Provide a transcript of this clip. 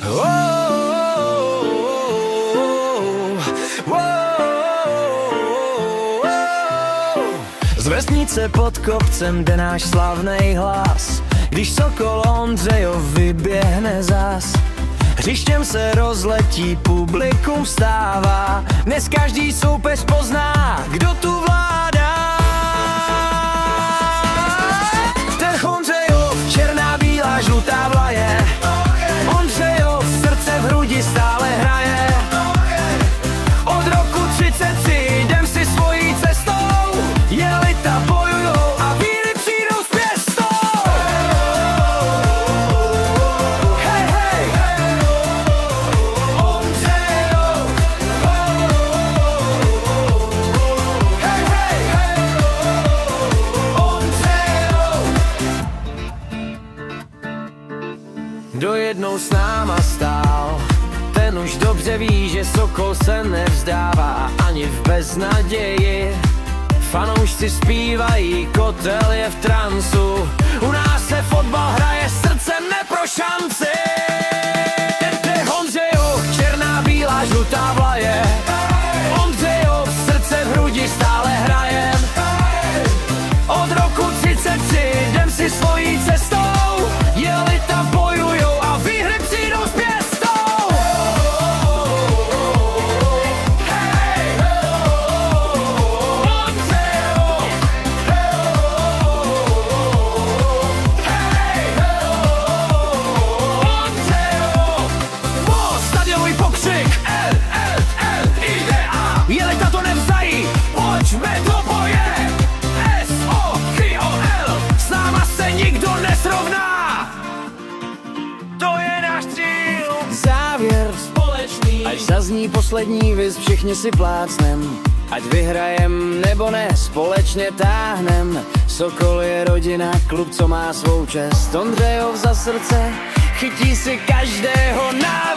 Z vesnice pod kopcem jde náš slavnej hlas, když Sokol Ondřejov vyběhne zas. Hřištěm se rozletí, publikum vstává, dnes každý soupeř pozná, kdo tu vládá. Ten Ondřejov, černá, bílá, žlutá vlaje, Ondřejov, srdce v hrudi stále hraje. Od roku 33 jdem si svojí cestou, jelita bojujou a víry přijdou s pěstou. Hej, hej, Ondřejov, hej, hej, Ondřejov. Kdo jednou s náma stál, ten už dobře ví, že Sokol se nevzdává ani v beznaději. Fanoušci zpívají, kotel je v transu, u nás se fotbal hraje srdcem, ne pro šanci. Ondřejov, černá, bílá, žlutá vlaje, Ondřejov, srdce v hrudi stále hrajem. Od roku 33 jdem si svojí cestou, jelita bojujou a výhry přijdou s pěstou. Hej, Ondřejov, hej, Ondřejov. Stadionový pokřik, IDA, jelita to nevzdají, pojďme do boje. SOKOL, s náma se nikdo nesrovná. To je náš cíl. Závěr společný, až zazní poslední viz, všichni si plácnem. Ať vyhrajem nebo ne, společně táhnem. Sokol je rodina, klub, co má svou čest. Ondřejov za srdce chytí si každého nás.